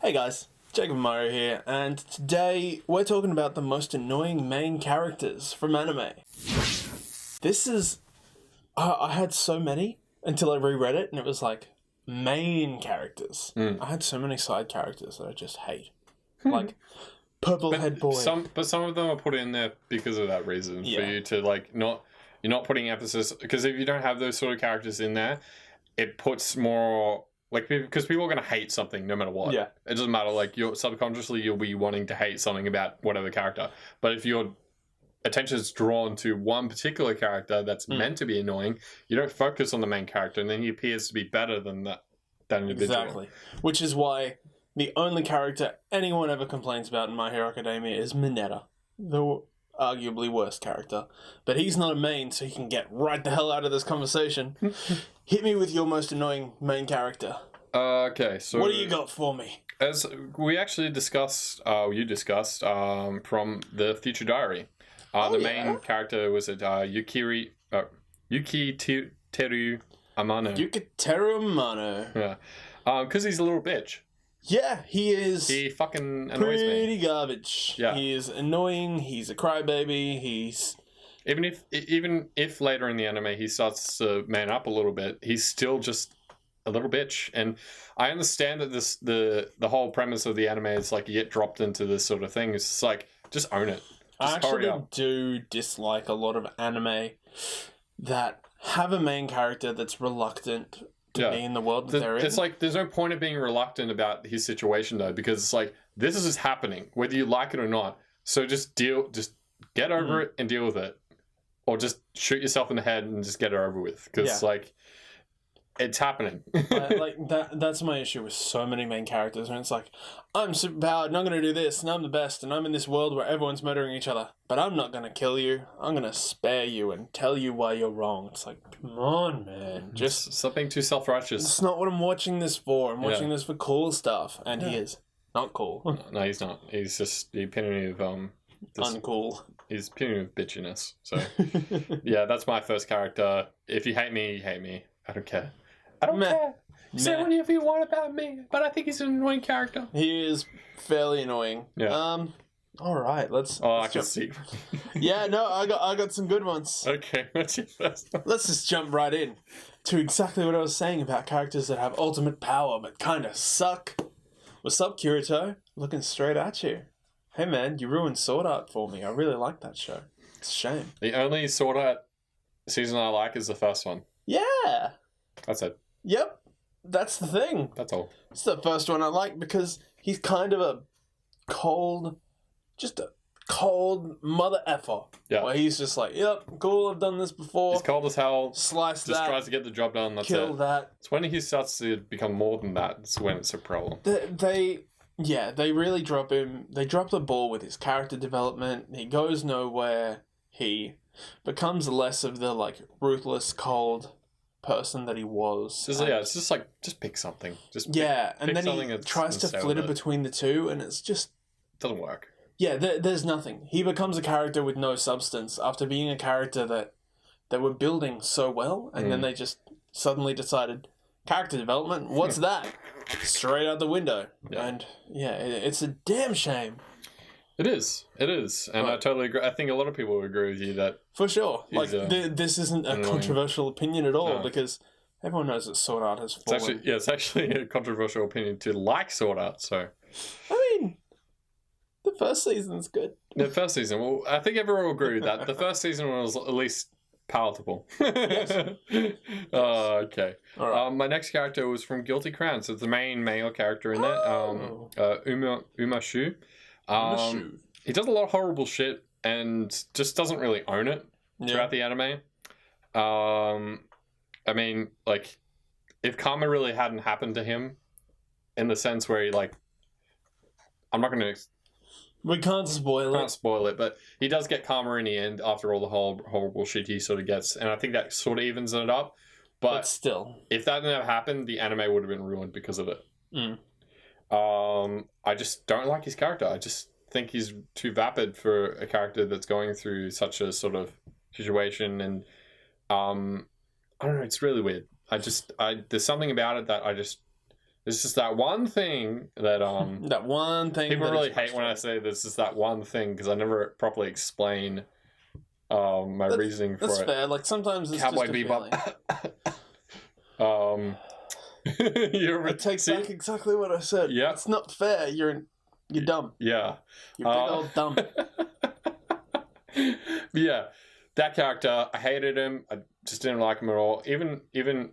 Hey guys, Jacob Mario here, and today we're talking about the most annoying main characters from anime. This is... I had so many until I reread it, and it was like, main characters. I had so many side characters that I just hate. Like, Purple Head Boy. Some of them are put in there because of that reason. For you to, like, you're not putting emphasis... Because if you don't have those sort of characters in there, it puts more... Like, because people are going to hate something no matter what. Yeah. It doesn't matter. Like, subconsciously, you'll be wanting to hate something about whatever character. But if your attention is drawn to one particular character that's meant to be annoying, you don't focus on the main character, and then he appears to be better than that individual. Exactly. Which is why the only character anyone ever complains about in My Hero Academia is Mineta, the arguably worst character. But he's not a main, so he can get right the hell out of this conversation. Hit me with your most annoying main character. Okay, so... What do you got for me? As we actually discussed, from the Future Diary. The main character was Yukiteru Amano. Yukiteru Amano. Yeah. Because he's a little bitch. Yeah, he is. He fucking annoys me. Pretty garbage. Yeah. He is annoying, he's a crybaby, he's... Even if later in the anime he starts to man up a little bit, he's still just a little bitch. And I understand that the whole premise of the anime is like you get dropped into this sort of thing. It's just like, just own it. Just I actually do dislike a lot of anime that have a main character that's reluctant to be in the world that they're in. It's like, there's no point of being reluctant about his situation though, because it's like, this is just happening, whether you like it or not. So just get over it and deal with it. Or just shoot yourself in the head and just get it over with. Because, like, it's happening. That's my issue with so many main characters. And it's like, I'm super powered and I'm going to do this and I'm the best and I'm in this world where everyone's murdering each other. But I'm not going to kill you. I'm going to spare you and tell you why you're wrong. It's like, come on, man. Just stop being too self-righteous. It's not what I'm watching this for. I'm watching this for cool stuff. And he is not cool. No, he's not. He's just the epitome of... uncool. He's epitome of bitchiness. So, yeah, that's my first character. If you hate me, you hate me. I don't care. I don't care. Say whatever you want about me, but I think he's an annoying character. He is fairly annoying. Yeah. All right, let's I can see. Yeah, no, I got some good ones. Okay, what's your first one? Let's just jump right in to exactly what I was saying about characters that have ultimate power but kind of suck. What's up, Kirito? Looking straight at you. Hey man, you ruined Sword Art for me. I really like that show. It's a shame. The only Sword Art season I like is the first one. Yeah. That's it. Yep. That's the thing. That's all. It's the first one I like because he's kind of a cold mother effer. Yeah. Where he's just like, yep, cool, I've done this before. He's cold as hell. Slice just that. Tries to get the job done. That's kill that. It's when he starts to become more than that. It's when it's a problem. They really drop him. They drop the ball with his character development. He goes nowhere. He becomes less of the, like, ruthless, cold person that he was. It's just like, just pick something. And then he tries to flitter between the two, and it's just... It doesn't work. Yeah, there's nothing. He becomes a character with no substance after being a character that they were building so well, and then they just suddenly decided, character development, what's that? Straight out the window. Yeah. And it's a damn shame. It is. And I totally agree. I think a lot of people would agree with you that... For sure. Like, this isn't a controversial opinion at all, because everyone knows that Sword Art has fallen. It's actually a controversial opinion to like Sword Art, so... I mean, the first season's good. The first season, well, I think everyone will agree with that. The first season was at least palatable. Yes. Okay. All right. My next character was from Guilty Crown, so it's the main male character in that. Uma Shu. He does a lot of horrible shit and just doesn't really own it throughout the anime. I mean, like, if karma really hadn't happened to him, in the sense where he, like, I'm not going to... We can't spoil it. Can't spoil it, but he does get karma in the end after all the horrible shit he sort of gets, and I think that sort of evens it up. But still, if that never happened, the anime would have been ruined because of it. I just don't like his character. I just think he's too vapid for a character that's going through such a sort of situation, and I don't know. It's really weird. There's something about it that I just There's just that one thing that that one thing. people really hate when I say there's just that one thing because I never properly explain my reasoning for that's it. fair. Like sometimes it's Cowboy just a Bebop. feeling. I take back exactly what I said. Yeah. It's not fair. You're dumb. Yeah. You're big old dumb. Yeah. That character, I hated him. I just didn't like him at all. Even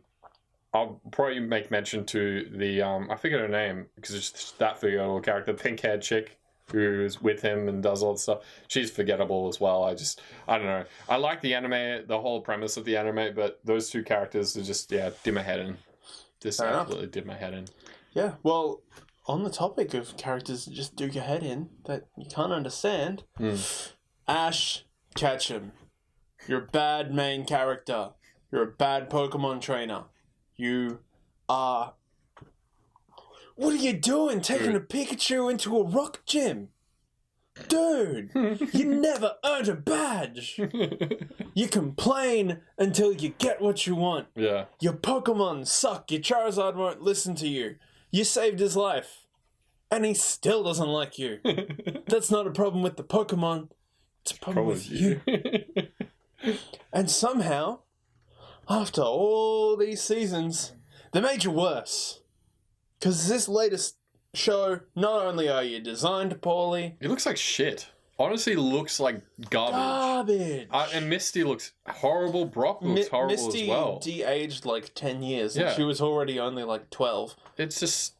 I'll probably make mention to the I forget her name because it's just that forgettable character, pink-haired chick who's with him and does all the stuff. She's forgettable as well. I don't know. I like the anime, the whole premise of the anime, but those two characters are just did my head in. Just Fair absolutely did my head in. Yeah. Well, on the topic of characters that just do your head in that you can't understand, Ash Ketchum. You're a bad main character. You're a bad Pokemon trainer. You are... What are you doing taking a Pikachu into a rock gym? Dude, you never earned a badge. You complain until you get what you want. Yeah. Your Pokemon suck. Your Charizard won't listen to you. You saved his life. And he still doesn't like you. That's not a problem with the Pokemon. It's a problem with you. And somehow, after all these seasons, they made you worse. Because this latest show, not only are you designed poorly... It looks like shit. Honestly, looks like garbage. And Misty looks horrible. Brock looks horrible Misty as well. de-aged like 10 years. Yeah. And she was already only like 12. It's just...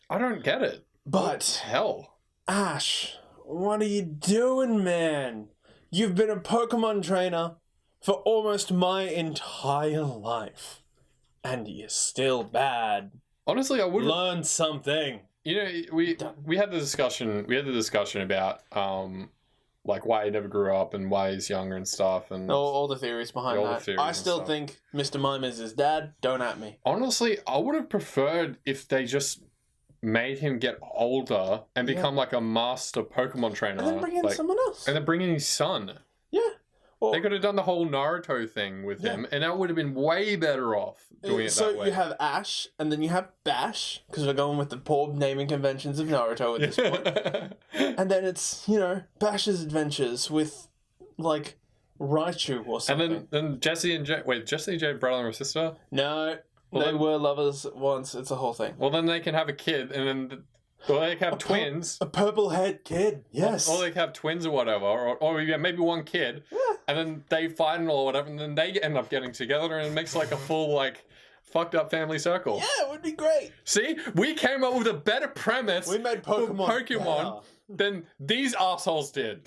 I don't get it. But... Hell. Ash, what are you doing, man? You've been a Pokemon trainer for almost my entire life. And you're still bad. Honestly, I would learn something. You know, we had the discussion. We had the discussion about like why he never grew up and why he's younger and stuff, and all the theories behind that. I still think Mr. Mime is his dad. Don't at me. Honestly, I would have preferred if they just made him get older and become like a master Pokemon trainer, and then bring in someone else, and then bring in his son. Yeah. They could have done the whole Naruto thing with him, and that would have been way better off doing it that way. So you have Ash, and then you have Bash, because we're going with the poor naming conventions of Naruto at this point. And then it's, Bash's adventures with, like, Raichu or something. And then Jesse and Jay... Wait, Jesse and Jay brother or sister? No, they were lovers once. It's a whole thing. Well, then they can have a kid, and then... Or they can have twins. A purple-haired kid, yes. Or they can have twins or whatever. Or maybe one kid. Yeah. And then they fight or whatever, and then they end up getting together, and it makes like a full, like, fucked up family circle. Yeah, it would be great. See? We came up with a better premise we made Pokemon than these assholes did.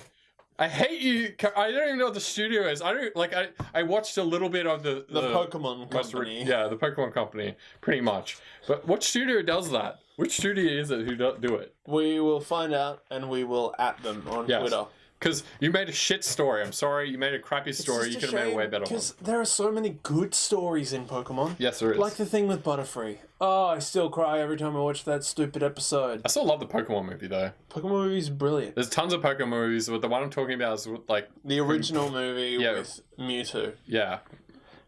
I hate you. I don't even know what the studio is. I watched a little bit of the Pokemon company. The Pokemon company, pretty much. But what studio does that? Which studio is it who do it? We will find out, and we will at them on Twitter. Because you made a shit story. I'm sorry, you made a crappy story. You could have made a way better one. Because there are so many good stories in Pokemon. Yes, there is. Like the thing with Butterfree. Oh, I still cry every time I watch that stupid episode. I still love the Pokemon movie, though. Pokemon movie is brilliant. There's tons of Pokemon movies, but the one I'm talking about is like... The original movie with Mewtwo. Yeah.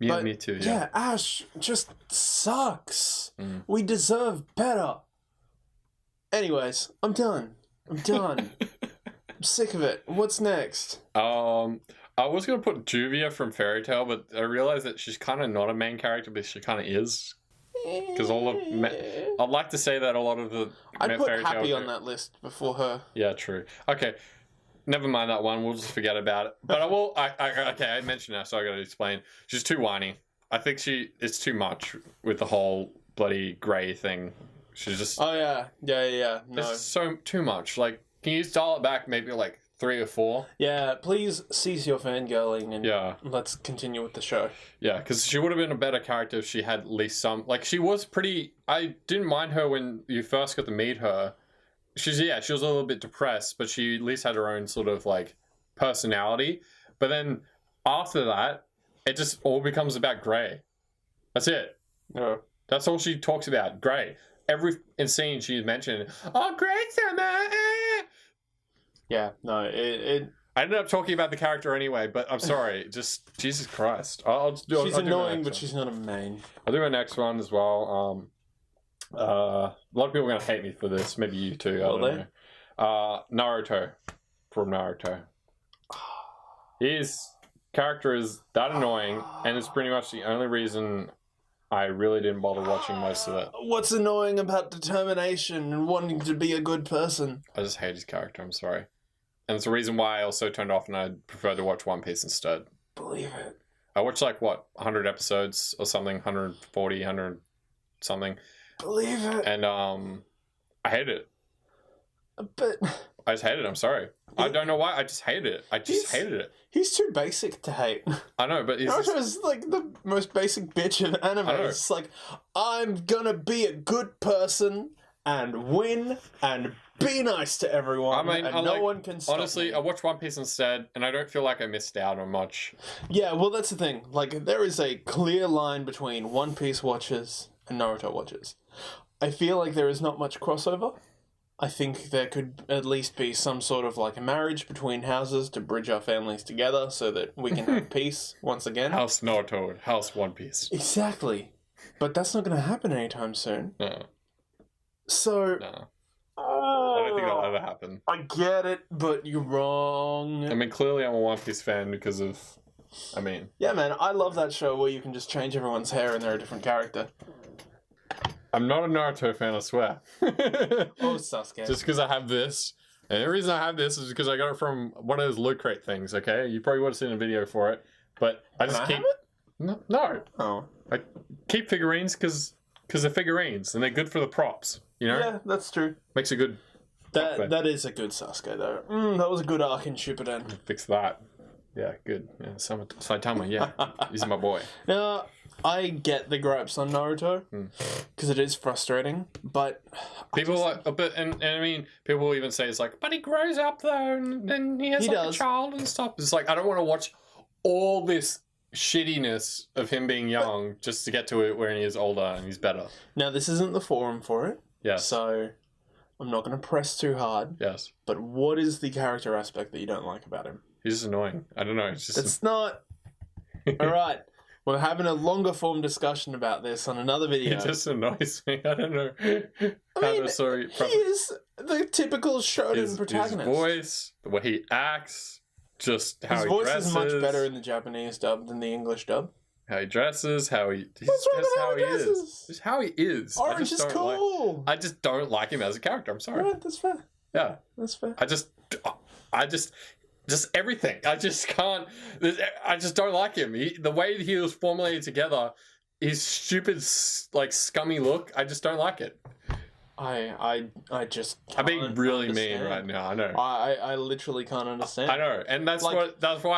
Mewtwo, yeah. Yeah, Ash just sucks. We deserve better. Anyways, I'm done. I'm sick of it. What's next? I was going to put Juvia from Fairy Tail, but I realized that she's kind of not a main character, but she kind of is. Because I'd like to say that a lot of the I'd put Happy on that list before her. Yeah, true. Okay. Never mind that one. We'll just forget about it. But I will... I mentioned her, so I got to explain. She's too whiny. I think it's too much with the whole bloody grey thing. She's just... Oh, yeah. Yeah. No. It's too much. Like, can you dial it back maybe like 3 or 4? Yeah, please cease your fangirling and let's continue with the show. Yeah, because she would have been a better character if she had at least some... Like, she was pretty... I didn't mind her when you first got to meet her. She was a little bit depressed, but she at least had her own sort of, like, personality. But then after that, it just all becomes about Grey. That's it. Yeah. That's all she talks about, Grey. Every scene she mentioned, oh, great summer! Yeah, no, I ended up talking about the character anyway, but I'm sorry. Just, Jesus Christ. She's annoying, but she's not a main. I'll do my next one as well. A lot of people are going to hate me for this. Maybe you too. I don't know. Naruto from Naruto. His character is that annoying, and it's pretty much the only reason I really didn't bother watching most of it. What's annoying about determination and wanting to be a good person? I just hate his character, I'm sorry. And it's the reason why I also turned off and I prefer to watch One Piece instead. Believe it. I watched like, what, 100 episodes or something, 140, 100 something. Believe it. And I hate it. But I just hate it, I'm sorry. I don't know why, I just hated it. I just hated it. He's too basic to hate. I know, but he's Naruto's like the most basic bitch in anime. It's like, I'm gonna be a good person and win and be nice to everyone, and no one can stop honestly, me. I watched One Piece instead, and I don't feel like I missed out on much. Yeah, well, that's the thing. Like, there is a clear line between One Piece watchers and Naruto watchers. I feel like there is not much crossover. I think there could at least be some sort of like a marriage between houses to bridge our families together so that we can have peace once again. House Naruto and House One Piece. Exactly. But that's not going to happen anytime soon. No. So... No. I don't think that'll ever happen. I get it, but you're wrong. I mean, clearly I'm a One Piece fan because of... Yeah, man, I love that show where you can just change everyone's hair and they're a different character. I'm not a Naruto fan, I swear. Oh, Sasuke. Just because I have this. And the reason I have this is because I got it from one of those Loot Crate things, okay? You probably would have seen a video for it. But I just keep... Have it? No. Oh. I keep figurines because they're figurines and they're good for the props, you know? Yeah, that's true. Makes a good... That is a good Sasuke, though. That was a good arc in Shippuden. Fix that. Yeah, good. Yeah, Saitama, yeah. He's my boy. Now, I get the gripes on Naruto, because it is frustrating, but... People and I mean, people will even say it's like, but he grows up though, and then he has a child and stuff. It's like, I don't want to watch all this shittiness of him being young just to get to it where he is older and he's better. Now, this isn't the forum for it. Yes. So, I'm not going to press too hard. Yes. But what is the character aspect that you don't like about him? He's just annoying. I don't know. It's just... It's not... Alright. We're having a longer form discussion about this on another video. He just annoys me. I don't know. He is the typical shonen protagonist. His voice, the way he acts, just how he dresses. His voice is much better in the Japanese dub than the English dub. How he dresses, how he... What's wrong with how he is? Just how he is. Orange is cool. I just don't like him as a character. I'm sorry. Right, that's fair. Yeah. That's fair. I just everything. I just can't. I just don't like him. The way he was formulated together, his stupid, like, scummy look, I just don't like it. I just can't I'm being really understand. mean right now. I know. I literally can't understand. I know, and that's why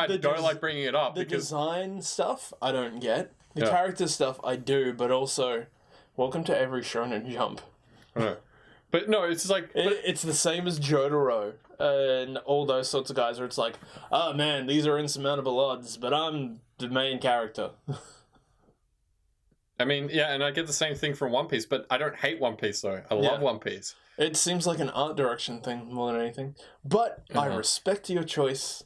I don't like bringing it up. The because design stuff I don't get. The Yeah. character stuff I do, but also, welcome to every Shonen Jump. I know. But no, it's like... It's the same as Jotaro and all those sorts of guys where it's like, oh man, these are insurmountable odds, but I'm the main character. I mean, yeah, and I get the same thing from One Piece, but I don't hate One Piece, though. I love One Piece. It seems like an art direction thing more than anything. But I respect your choice.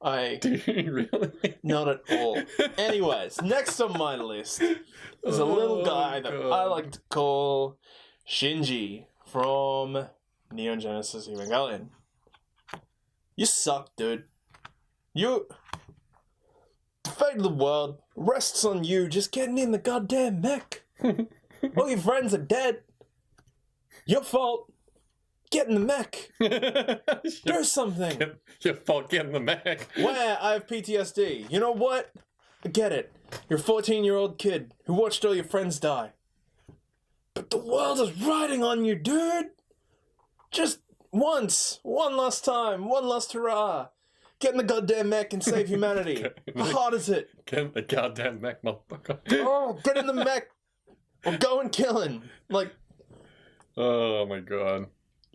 Do you really? Not at all. Anyways, next on my list is a little guy that I like to call Shinji from Neon Genesis Evangelion. You suck, dude. The fate of the world rests on you just getting in the goddamn mech. All your friends are dead. Your fault. Get in the mech. Do something. Your fault, get in the mech. Where I have PTSD. You know what? I get it. You're a 14-year-old kid who watched all your friends die. But the world is riding on you, dude. Just once. One last time. One last hurrah. Get in the goddamn mech and save humanity. How hard is it? Get in the goddamn mech, motherfucker. Oh, get in the mech. Or go and kill him. Like... Oh my god.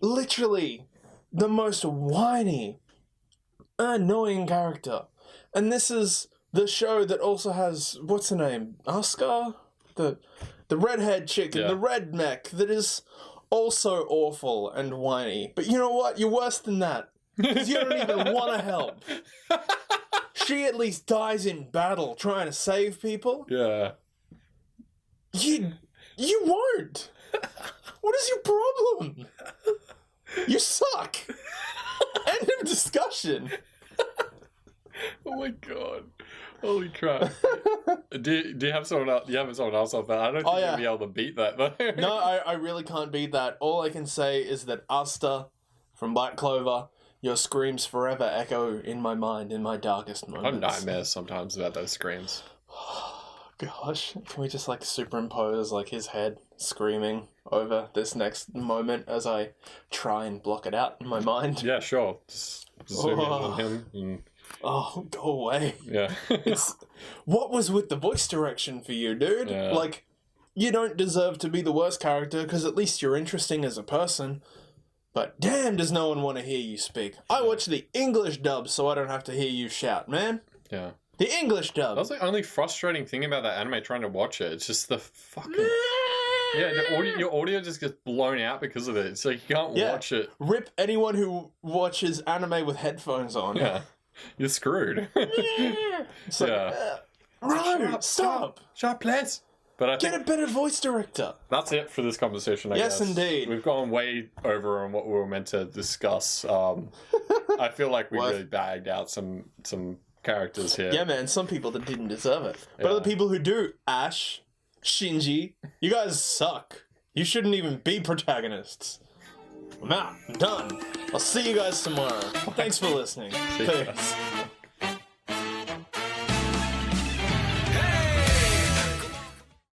Literally the most whiny, annoying character. And this is the show that also has, what's her name? Asuka? The redhead chick in the red mech that is also awful and whiny. But you know what? You're worse than that. Because you don't even want to help. She at least dies in battle trying to save people. Yeah. You won't. What is your problem? You suck. End of discussion. Oh my god. Holy crap. do you have someone else? You have someone else off that? I don't think you'll be able to beat that though. No, I really can't beat that. All I can say is that Asta from Black Clover, your screams forever echo in my mind in my darkest moments. I have nightmares sometimes about those screams. Gosh, can we just like superimpose like his head screaming over this next moment as I try and block it out in my mind? Yeah, sure. Just zoom in on him. And... Oh, go away. Yeah. What was with the voice direction for you, dude? Yeah. Like, you don't deserve to be the worst character because at least you're interesting as a person. But damn, does no one want to hear you speak. I watch the English dub so I don't have to hear you shout, man. Yeah. The English dub. That's the only frustrating thing about that anime trying to watch it. It's just the fucking... Yeah, your audio just gets blown out because of it. So you can't watch it. Rip anyone who watches anime with headphones on. Yeah. You're screwed. It's like, no, stop. Shut up, please. But Get a better voice director. That's it for this conversation, I guess. Yes, indeed. We've gone way over on what we were meant to discuss. I feel like we really bagged out some characters here. Yeah, man, some people that didn't deserve it. But other people who do, Ash, Shinji, you guys suck. You shouldn't even be protagonists. I'm out. I'm done. I'll see you guys tomorrow. Thanks for listening. Peace.